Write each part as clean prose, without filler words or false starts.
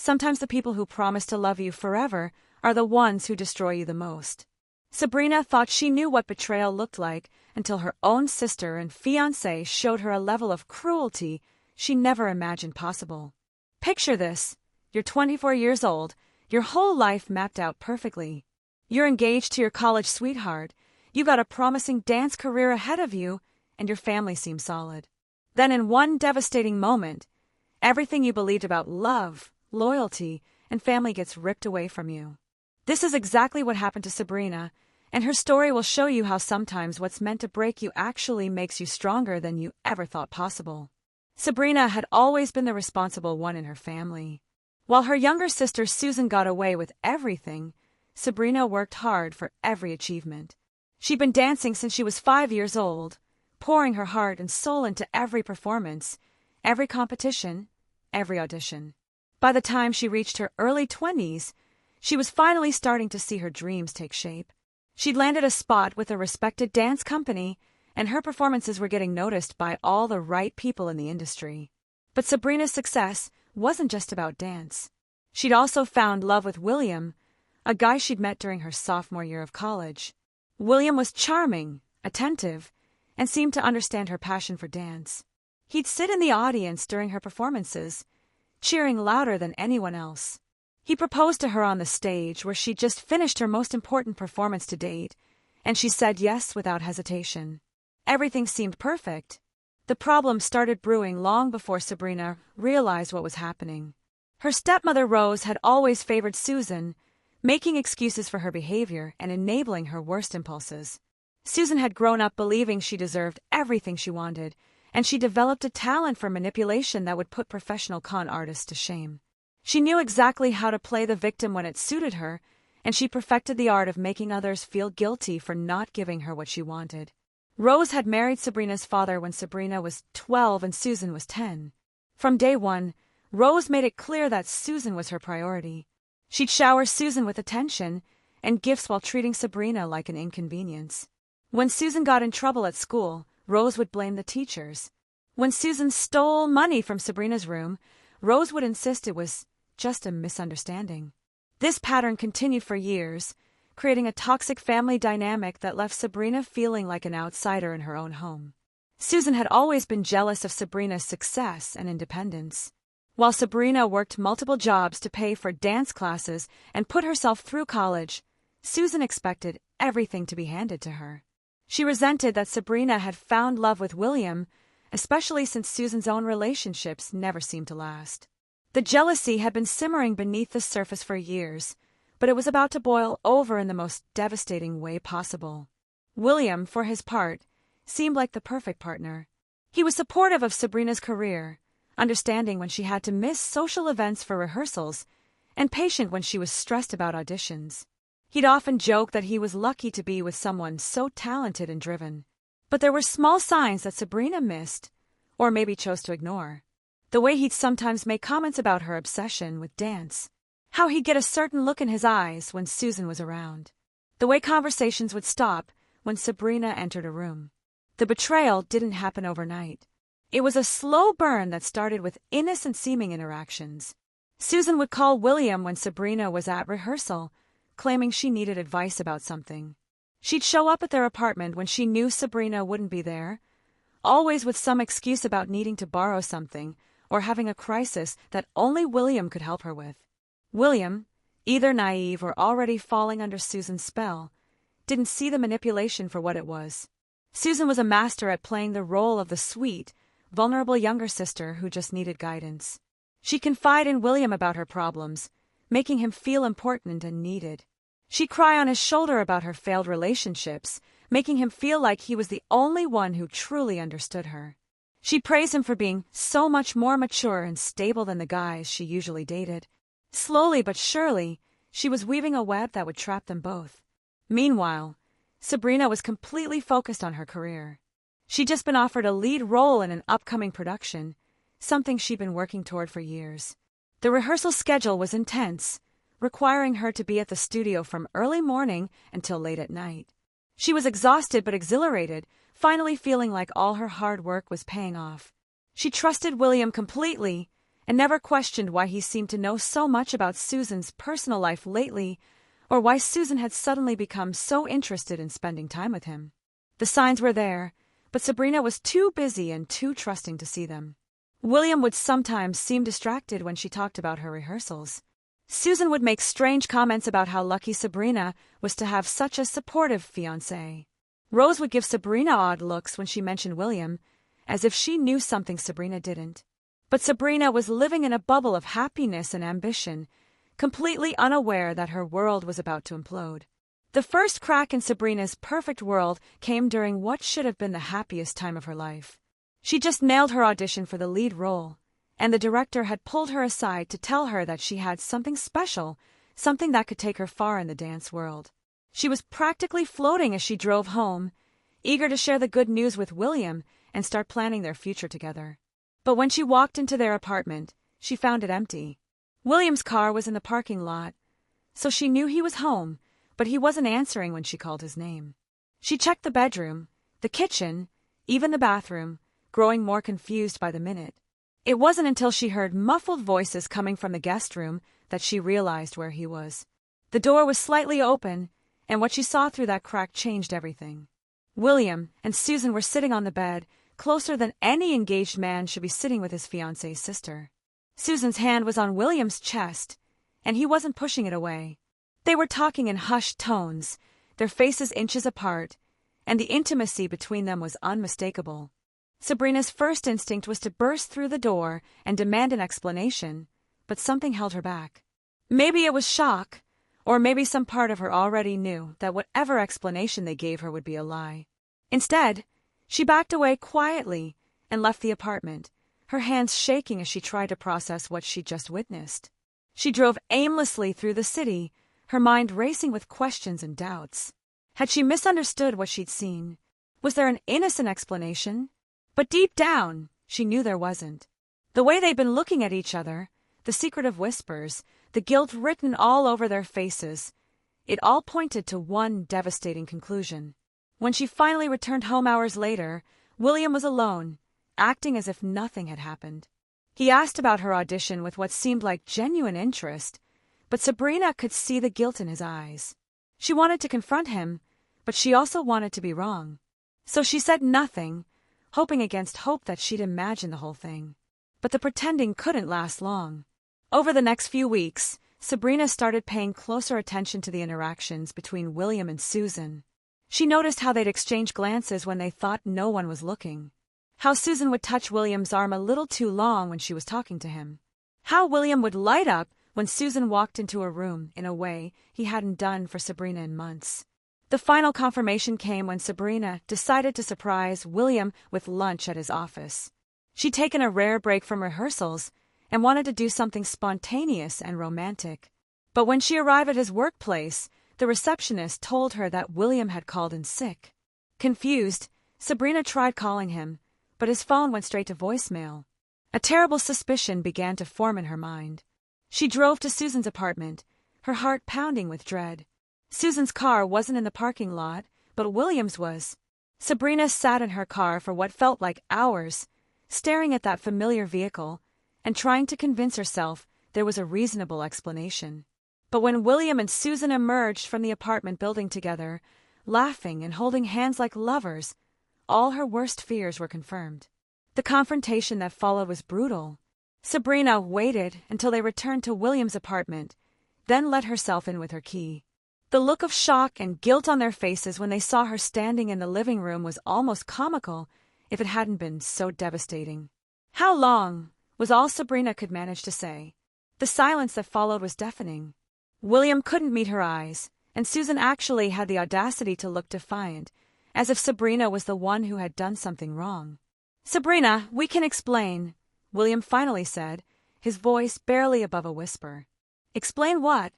Sometimes the people who promise to love you forever are the ones who destroy you the most. Sabrina thought she knew what betrayal looked like until her own sister and fiancé showed her a level of cruelty she never imagined possible. Picture this. You're 24 years old, your whole life mapped out perfectly. You're engaged to your college sweetheart, you got a promising dance career ahead of you, and your family seems solid. Then in one devastating moment, everything you believed about love, loyalty, and family gets ripped away from you. This is exactly what happened to Sabrina, and her story will show you how sometimes what's meant to break you actually makes you stronger than you ever thought possible. Sabrina had always been the responsible one in her family. While her younger sister Susan got away with everything, Sabrina worked hard for every achievement. She'd been dancing since she was 5 years old, pouring her heart and soul into every performance, every competition, every audition. By the time she reached her early 20s, she was finally starting to see her dreams take shape. She'd landed a spot with a respected dance company, and her performances were getting noticed by all the right people in the industry. But Sabrina's success wasn't just about dance. She'd also found love with William, a guy she'd met during her sophomore year of college. William was charming, attentive, and seemed to understand her passion for dance. He'd sit in the audience during her performances, cheering louder than anyone else. He proposed to her on the stage where she'd just finished her most important performance to date, and she said yes without hesitation. Everything seemed perfect. The problem started brewing long before Sabrina realized what was happening. Her stepmother Rose had always favored Susan, making excuses for her behavior and enabling her worst impulses. Susan had grown up believing she deserved everything she wanted, and she developed a talent for manipulation that would put professional con artists to shame. She knew exactly how to play the victim when it suited her, and she perfected the art of making others feel guilty for not giving her what she wanted. Rose had married Sabrina's father when Sabrina was 12 and Susan was 10. From day one, Rose made it clear that Susan was her priority. She'd shower Susan with attention and gifts while treating Sabrina like an inconvenience. When Susan got in trouble at school, Rose would blame the teachers. When Susan stole money from Sabrina's room, Rose would insist it was just a misunderstanding. This pattern continued for years, creating a toxic family dynamic that left Sabrina feeling like an outsider in her own home. Susan had always been jealous of Sabrina's success and independence. While Sabrina worked multiple jobs to pay for dance classes and put herself through college, Susan expected everything to be handed to her. She resented that Sabrina had found love with William, especially since Susan's own relationships never seemed to last. The jealousy had been simmering beneath the surface for years, but it was about to boil over in the most devastating way possible. William, for his part, seemed like the perfect partner. He was supportive of Sabrina's career, understanding when she had to miss social events for rehearsals, and patient when she was stressed about auditions. He'd often joked that he was lucky to be with someone so talented and driven. But there were small signs that Sabrina missed, or maybe chose to ignore. The way he'd sometimes make comments about her obsession with dance. How he'd get a certain look in his eyes when Susan was around. The way conversations would stop when Sabrina entered a room. The betrayal didn't happen overnight. It was a slow burn that started with innocent-seeming interactions. Susan would call William when Sabrina was at rehearsal, claiming she needed advice about something. She'd show up at their apartment when she knew Sabrina wouldn't be there, always with some excuse about needing to borrow something or having a crisis that only William could help her with. William, either naive or already falling under Susan's spell, didn't see the manipulation for what it was. Susan was a master at playing the role of the sweet, vulnerable younger sister who just needed guidance. She'd confide in William about her problems, making him feel important and needed. She'd cry on his shoulder about her failed relationships, making him feel like he was the only one who truly understood her. She'd praise him for being so much more mature and stable than the guys she usually dated. Slowly but surely, she was weaving a web that would trap them both. Meanwhile, Sabrina was completely focused on her career. She'd just been offered a lead role in an upcoming production, something she'd been working toward for years. The rehearsal schedule was intense, requiring her to be at the studio from early morning until late at night. She was exhausted but exhilarated, finally feeling like all her hard work was paying off. She trusted William completely, and never questioned why he seemed to know so much about Susan's personal life lately, or why Susan had suddenly become so interested in spending time with him. The signs were there, but Sabrina was too busy and too trusting to see them. William would sometimes seem distracted when she talked about her rehearsals. Susan would make strange comments about how lucky Sabrina was to have such a supportive fiancé. Rose would give Sabrina odd looks when she mentioned William, as if she knew something Sabrina didn't. But Sabrina was living in a bubble of happiness and ambition, completely unaware that her world was about to implode. The first crack in Sabrina's perfect world came during what should have been the happiest time of her life. She just nailed her audition for the lead role, and the director had pulled her aside to tell her that she had something special, something that could take her far in the dance world. She was practically floating as she drove home, eager to share the good news with William and start planning their future together. But when she walked into their apartment, she found it empty. William's car was in the parking lot, so she knew he was home, but he wasn't answering when she called his name. She checked the bedroom, the kitchen, even the bathroom, growing more confused by the minute. It wasn't until she heard muffled voices coming from the guest room that she realized where he was. The door was slightly open, and what she saw through that crack changed everything. William and Susan were sitting on the bed, closer than any engaged man should be sitting with his fiancée's sister. Susan's hand was on William's chest, and he wasn't pushing it away. They were talking in hushed tones, their faces inches apart, and the intimacy between them was unmistakable. Sabrina's first instinct was to burst through the door and demand an explanation, but something held her back. Maybe it was shock, or maybe some part of her already knew that whatever explanation they gave her would be a lie. Instead, she backed away quietly and left the apartment, her hands shaking as she tried to process what she'd just witnessed. She drove aimlessly through the city, her mind racing with questions and doubts. Had she misunderstood what she'd seen? Was there an innocent explanation? But deep down, she knew there wasn't. The way they'd been looking at each other, the secretive whispers, the guilt written all over their faces, it all pointed to one devastating conclusion. When she finally returned home hours later, William was alone, acting as if nothing had happened. He asked about her audition with what seemed like genuine interest, but Sabrina could see the guilt in his eyes. She wanted to confront him, but she also wanted to be wrong. So she said nothing, hoping against hope that she'd imagine the whole thing. But the pretending couldn't last long. Over the next few weeks, Sabrina started paying closer attention to the interactions between William and Susan. She noticed how they'd exchange glances when they thought no one was looking. How Susan would touch William's arm a little too long when she was talking to him. How William would light up when Susan walked into a room in a way he hadn't done for Sabrina in months. The final confirmation came when Sabrina decided to surprise William with lunch at his office. She'd taken a rare break from rehearsals and wanted to do something spontaneous and romantic. But when she arrived at his workplace, the receptionist told her that William had called in sick. Confused, Sabrina tried calling him, but his phone went straight to voicemail. A terrible suspicion began to form in her mind. She drove to Susan's apartment, her heart pounding with dread. Susan's car wasn't in the parking lot, but William's was. Sabrina sat in her car for what felt like hours, staring at that familiar vehicle and trying to convince herself there was a reasonable explanation. But when William and Susan emerged from the apartment building together, laughing and holding hands like lovers, all her worst fears were confirmed. The confrontation that followed was brutal. Sabrina waited until they returned to William's apartment, then let herself in with her key. The look of shock and guilt on their faces when they saw her standing in the living room was almost comical, if it hadn't been so devastating. "How long?" was all Sabrina could manage to say. The silence that followed was deafening. William couldn't meet her eyes, and Susan actually had the audacity to look defiant, as if Sabrina was the one who had done something wrong. "Sabrina, we can explain," William finally said, his voice barely above a whisper. "Explain what?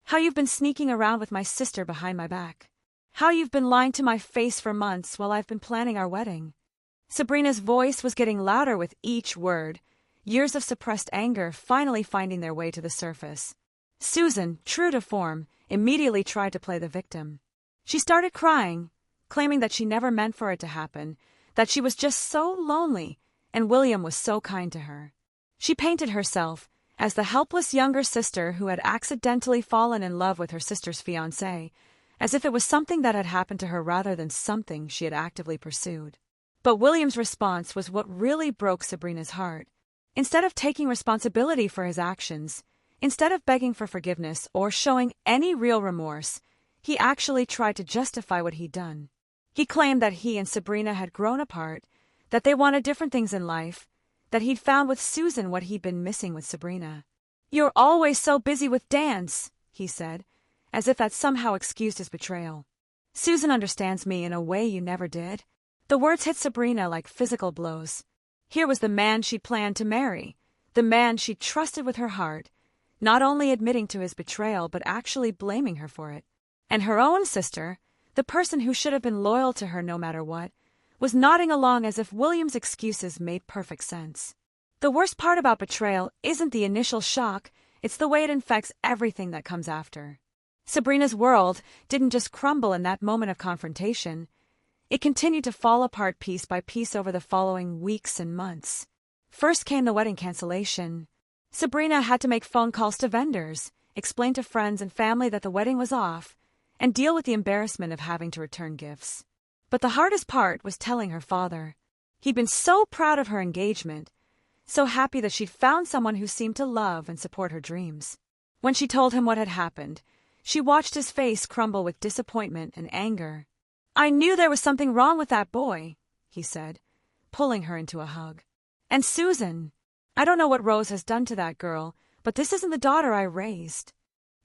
How you've been sneaking around with my sister behind my back. How you've been lying to my face for months while I've been planning our wedding." Sabrina's voice was getting louder with each word, years of suppressed anger finally finding their way to the surface. Susan, true to form, immediately tried to play the victim. She started crying, claiming that she never meant for it to happen, that she was just so lonely, and William was so kind to her. She painted herself as the helpless younger sister who had accidentally fallen in love with her sister's fiancé, as if it was something that had happened to her rather than something she had actively pursued. But William's response was what really broke Sabrina's heart. Instead of taking responsibility for his actions, instead of begging for forgiveness or showing any real remorse, he actually tried to justify what he'd done. He claimed that he and Sabrina had grown apart, that they wanted different things in life, that he'd found with Susan what he'd been missing with Sabrina. "You're always so busy with dance," he said, as if that somehow excused his betrayal. "Susan understands me in a way you never did." The words hit Sabrina like physical blows. Here was the man she'd planned to marry, the man she'd trusted with her heart, not only admitting to his betrayal but actually blaming her for it. And her own sister, the person who should have been loyal to her no matter what, was nodding along as if William's excuses made perfect sense. The worst part about betrayal isn't the initial shock, it's the way it infects everything that comes after. Sabrina's world didn't just crumble in that moment of confrontation. It continued to fall apart piece by piece over the following weeks and months. First came the wedding cancellation. Sabrina had to make phone calls to vendors, explain to friends and family that the wedding was off, and deal with the embarrassment of having to return gifts. But the hardest part was telling her father. He'd been so proud of her engagement, so happy that she'd found someone who seemed to love and support her dreams. When she told him what had happened, she watched his face crumble with disappointment and anger. "I knew there was something wrong with that boy," he said, pulling her into a hug. "And Susan, I don't know what Rose has done to that girl, but this isn't the daughter I raised."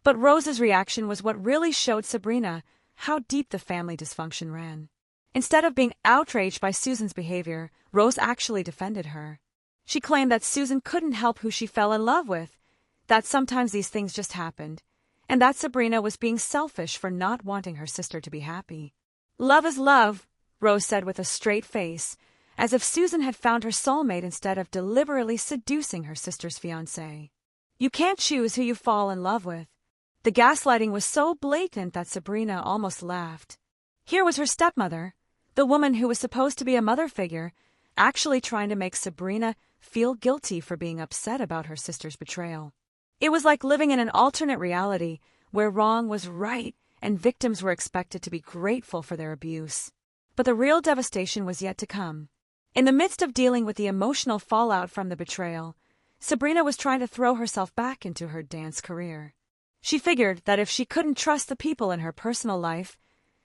But Rose's reaction was what really showed Sabrina how deep the family dysfunction ran. Instead of being outraged by Susan's behavior, Rose actually defended her. She claimed that Susan couldn't help who she fell in love with, that sometimes these things just happened, and that Sabrina was being selfish for not wanting her sister to be happy. "Love is love," Rose said with a straight face, as if Susan had found her soulmate instead of deliberately seducing her sister's fiancé. "You can't choose who you fall in love with." The gaslighting was so blatant that Sabrina almost laughed. Here was her stepmother, the woman who was supposed to be a mother figure, actually trying to make Sabrina feel guilty for being upset about her sister's betrayal. It was like living in an alternate reality where wrong was right and victims were expected to be grateful for their abuse. But the real devastation was yet to come. In the midst of dealing with the emotional fallout from the betrayal, Sabrina was trying to throw herself back into her dance career. She figured that if she couldn't trust the people in her personal life,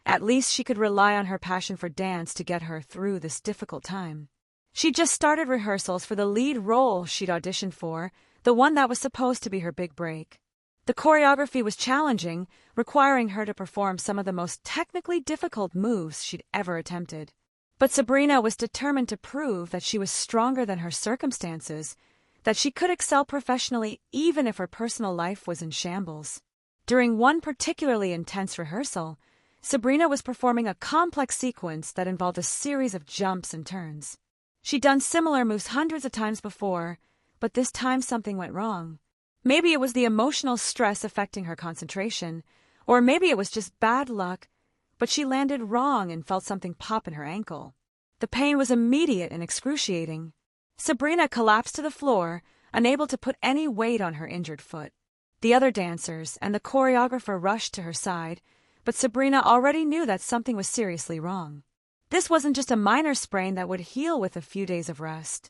at least she could rely on her passion for dance to get her through this difficult time. She just started rehearsals for the lead role she'd auditioned for, the one that was supposed to be her big break. The choreography was challenging, requiring her to perform some of the most technically difficult moves she'd ever attempted. But Sabrina was determined to prove that she was stronger than her circumstances, that she could excel professionally even if her personal life was in shambles. During one particularly intense rehearsal, Sabrina was performing a complex sequence that involved a series of jumps and turns. She'd done similar moves hundreds of times before, but this time something went wrong. Maybe it was the emotional stress affecting her concentration, or maybe it was just bad luck, but she landed wrong and felt something pop in her ankle. The pain was immediate and excruciating. Sabrina collapsed to the floor, unable to put any weight on her injured foot. The other dancers and the choreographer rushed to her side, but Sabrina already knew that something was seriously wrong. This wasn't just a minor sprain that would heal with a few days of rest.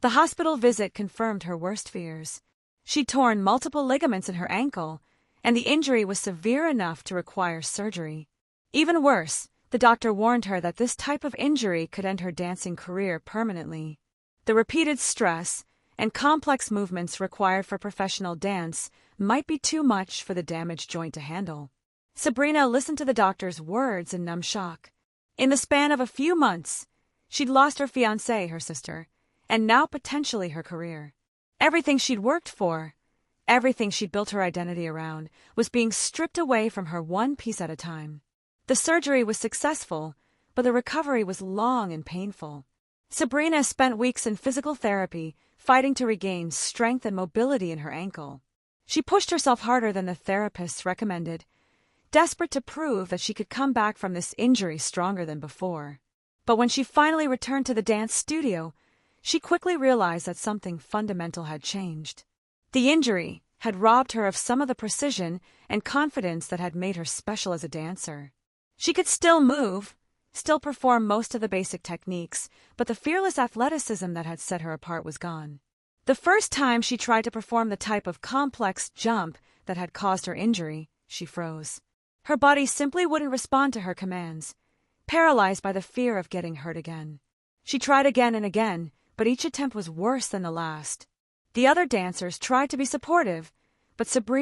The hospital visit confirmed her worst fears. She'd torn multiple ligaments in her ankle, and the injury was severe enough to require surgery. Even worse, the doctor warned her that this type of injury could end her dancing career permanently. The repeated stress and complex movements required for professional dance might be too much for the damaged joint to handle. Sabrina listened to the doctor's words in numb shock. In the span of a few months, she'd lost her fiancé, her sister, and now potentially her career. Everything she'd worked for, everything she'd built her identity around, was being stripped away from her one piece at a time. The surgery was successful, but the recovery was long and painful. Sabrina spent weeks in physical therapy, fighting to regain strength and mobility in her ankle. She pushed herself harder than the therapists recommended, desperate to prove that she could come back from this injury stronger than before. But when she finally returned to the dance studio, she quickly realized that something fundamental had changed. The injury had robbed her of some of the precision and confidence that had made her special as a dancer. She could still move, still perform most of the basic techniques, but the fearless athleticism that had set her apart was gone. The first time she tried to perform the type of complex jump that had caused her injury, she froze. Her body simply wouldn't respond to her commands, paralyzed by the fear of getting hurt again. She tried again and again, but each attempt was worse than the last. The other dancers tried to be supportive, but Sabrina